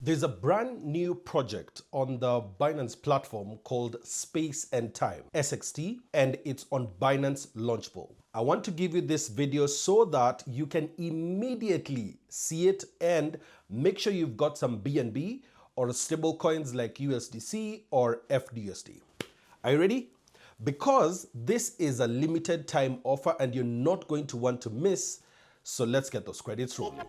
There's a brand new project on the Binance platform called Space and Time, SXT, and it's on Binance Launchpool. I want to give you this video so that you can immediately see it and make sure you've got some BNB or stable coins like USDC or FDUSD. Are you ready? Because this is a limited time offer and you're not going to want to miss, so let's get those credits rolling.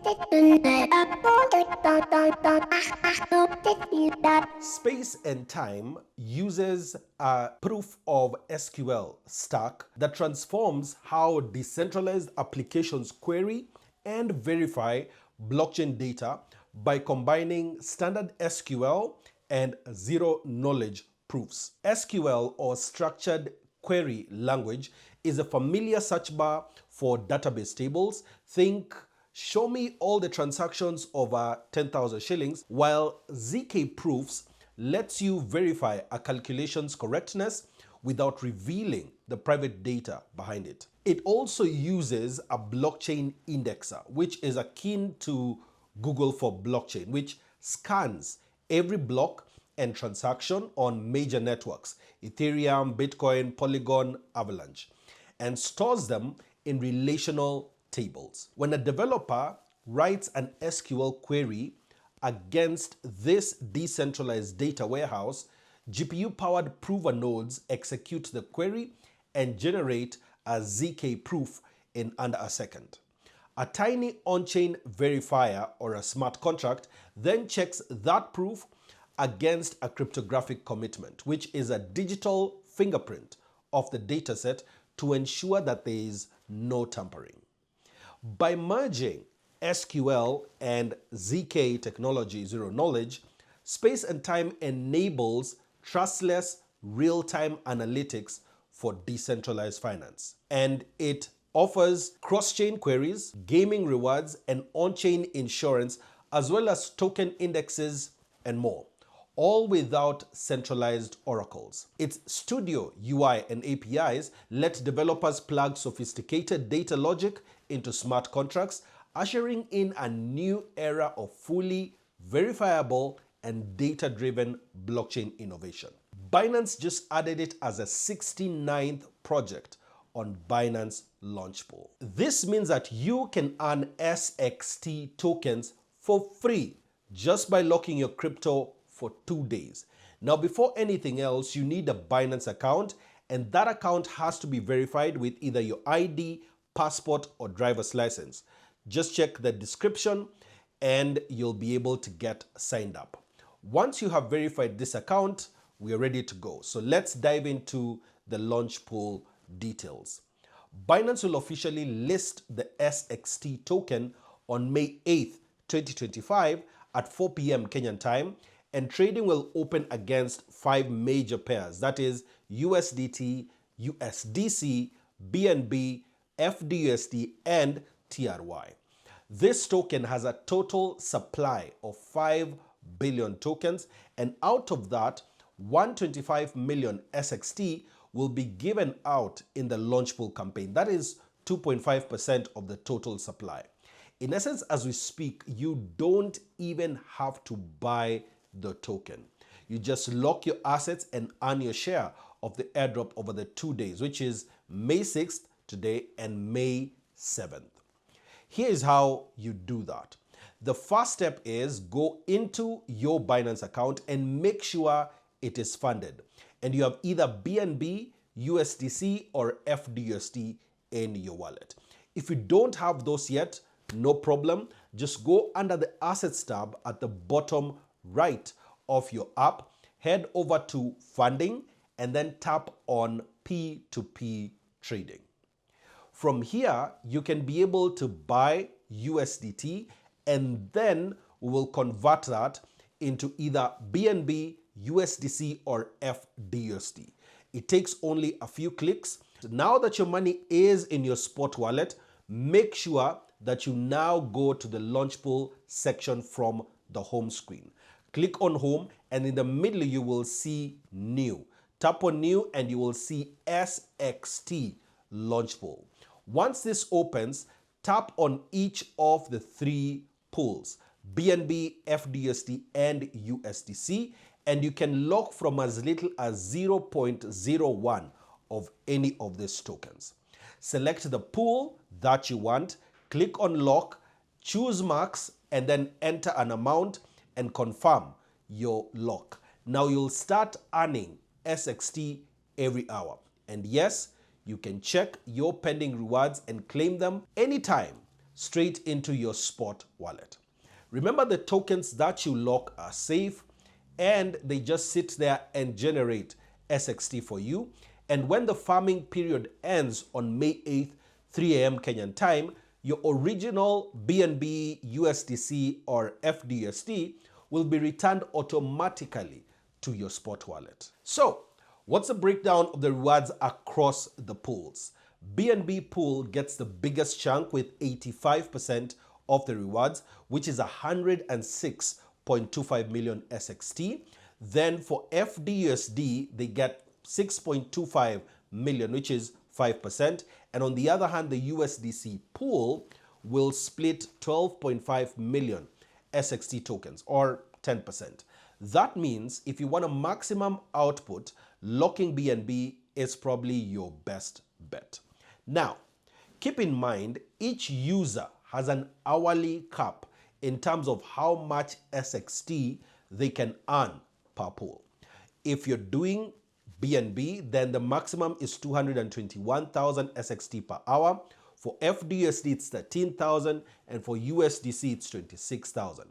Space and Time uses a Proof of SQL stack that transforms how decentralized applications query and verify blockchain data by combining standard SQL and zero-knowledge proofs. SQL, or Structured Query Language, is a familiar search bar for database tables. Think, show me all the transactions over 10,000 shillings, while ZK Proofs lets you verify a calculation's correctness without revealing the private data behind it. It also uses a blockchain indexer, which is akin to Google for blockchain, which scans every block and transaction on major networks, Ethereum, Bitcoin, Polygon, Avalanche, and stores them in relational tables. When a developer writes an SQL query against this decentralized data warehouse, GPU-powered prover nodes execute the query and generate a ZK proof in under a second. A tiny on-chain verifier, or a smart contract, then checks that proof against a cryptographic commitment, which is a digital fingerprint of the dataset to ensure that there is no tampering. By merging SQL and ZK technology, zero knowledge, Space and Time enables trustless real-time analytics for decentralized finance. And it offers cross-chain queries, gaming rewards, and on-chain insurance, as well as token indexes and more, all without centralized oracles. Its Studio UI and APIs let developers plug sophisticated data logic into smart contracts, ushering in a new era of fully verifiable and data-driven blockchain innovation. Binance just added it as a 69th project on Binance Launchpool. This means that you can earn SXT tokens for free just by locking your crypto for 2 days. Now, before anything else, you need a Binance account, and that account has to be verified with either your ID, passport, or driver's license. Just check the description and you'll be able to get signed up. Once you have verified this account, we are ready to go. So let's dive into the Launchpool details. Binance will officially list the SXT token on May 8th, 2025 at 4 p.m. Kenyan time, and trading will open against 5 major pairs, that is USDT, USDC, BNB, FDUSD, and TRY. This token has a total supply of 5 billion tokens, and out of that, 125 million SXT will be given out in the Launchpool campaign. That is 2.5% of the total supply. In essence, as we speak, you don't even have to buy the token. You just lock your assets and earn your share of the airdrop over the 2 days, which is May 6th today and May 7th. Here is how you do that. The first step is go into your Binance account and make sure it is funded, and you have either BNB, USDC, or FDUSD in your wallet. If you don't have those yet, no problem. Just go under the Assets tab at the bottom right of your app, head over to Funding, and then tap on P2P Trading. From here, you can be able to buy USDT, and then we will convert that into either BNB, USDC, or FDUSD. It takes only a few clicks. Now that your money is in your spot wallet, make sure that you now go to the Launchpool section from the home screen. Click on Home, and in the middle you will see New. Tap on New and you will see SXT Launchpool. Once this opens, tap on each of the 3 pools. BNB, FDUSD, and USDC, and you can lock from as little as 0.01 of any of these tokens. Select the pool that you want, click on lock, choose max, and then enter an amount and confirm your lock. Now you'll start earning SXT every hour. And yes, you can check your pending rewards and claim them anytime straight into your spot wallet. Remember, the tokens that you lock are safe and they just sit there and generate SXT for you. And when the farming period ends on May 8th, 3 a.m. Kenyan time, your original BNB, USDC, or FDUSD will be returned automatically to your spot wallet. So, what's the breakdown of the rewards across the pools? BNB pool gets the biggest chunk with 85% of the rewards, which is 106.25 million SXT. Then for FDUSD, they get 6.25 million, which is 5%. And on the other hand, the USDC pool will split 12.5 million SXT tokens, or 10%. That means if you want a maximum output, locking BNB is probably your best bet. Now, keep in mind, each user has an hourly cap in terms of how much SXT they can earn per pool. If you're doing BNB, then the maximum is 221,000 SXT per hour. For FDUSD, it's 13,000, and for USDC, it's 26,000.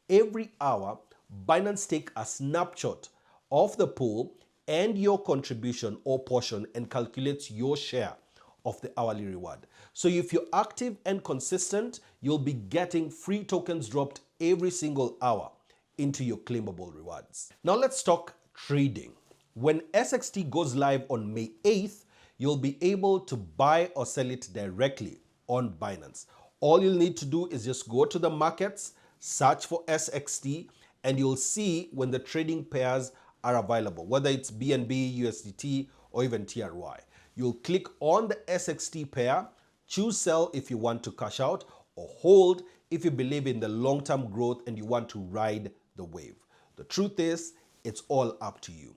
Every hour, Binance take a snapshot of the pool and your contribution or portion and calculates your share of the hourly reward. So if you're active and consistent, you'll be getting free tokens dropped every single hour into your claimable rewards. Now let's talk trading. When SXT goes live on May 8th, you'll be able to buy or sell it directly on Binance. All you'll need to do is just go to the markets, search for SXT, and you'll see when the trading pairs are available, whether it's BNB, USDT, or even TRY. You'll click on the SXT pair, choose sell if you want to cash out, or hold if you believe in the long-term growth and you want to ride the wave. The truth is, it's all up to you.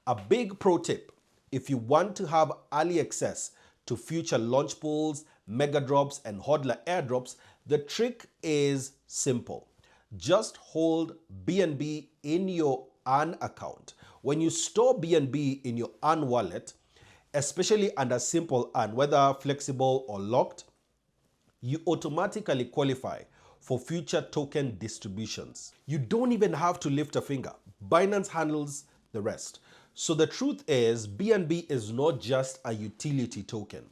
A big pro tip: if you want to have early access to future launch pools, mega drops, and hodler airdrops, the trick is simple. Just hold BNB in your Earn account. When you store BNB in your Earn wallet, especially under Simple Earn, whether flexible or locked, you automatically qualify for future token distributions. You don't even have to lift a finger. Binance handles the rest. So the truth is, BNB is not just a utility token.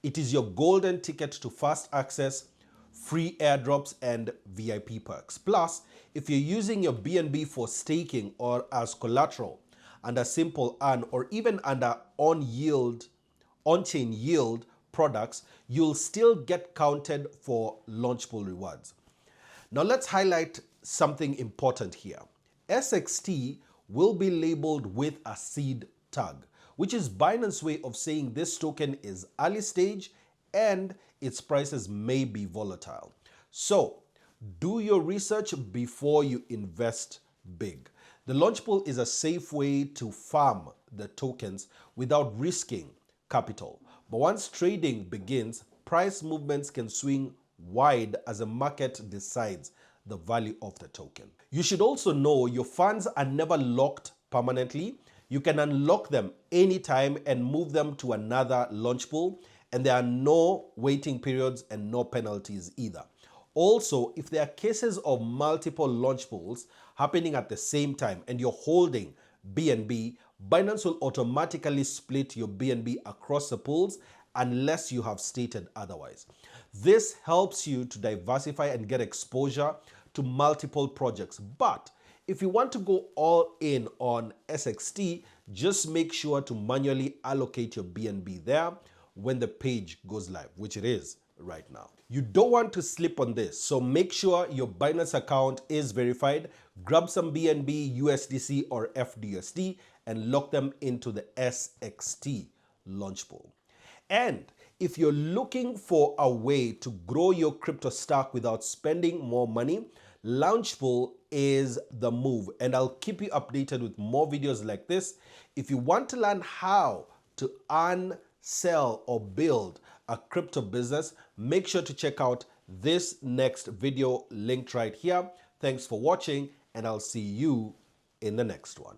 It is your golden ticket to fast access, free airdrops, and VIP perks. Plus, if you're using your BNB for staking or as collateral under Simple Earn or even under on-chain yield products, you'll still get counted for Launchpool rewards. Now let's highlight something important here. SXT will be labeled with a seed tag, which is Binance's way of saying this token is early stage and its prices may be volatile. So do your research before you invest big. The Launchpool is a safe way to farm the tokens without risking capital. But once trading begins, price movements can swing wide as the market decides the value of the token. You should also know your funds are never locked permanently. You can unlock them anytime and move them to another Launchpool, and there are no waiting periods and no penalties either. Also, if there are cases of multiple Launchpools happening at the same time and you're holding BNB, Binance will automatically split your BNB across the pools unless you have stated otherwise. This helps you to diversify and get exposure to multiple projects. But if you want to go all in on SXT, just make sure to manually allocate your BNB there when the page goes live, which it is right now. You don't want to slip on this, so make sure your Binance account is verified. Grab some BNB, USDC, or FDUSD and lock them into the SXT Launchpool. And if you're looking for a way to grow your crypto stack without spending more money, Launchpool is the move, and I'll keep you updated with more videos like this. If you want to learn how to earn, sell, or build a crypto business, make sure to check out this next video linked right here. Thanks for watching, and I'll see you in the next one.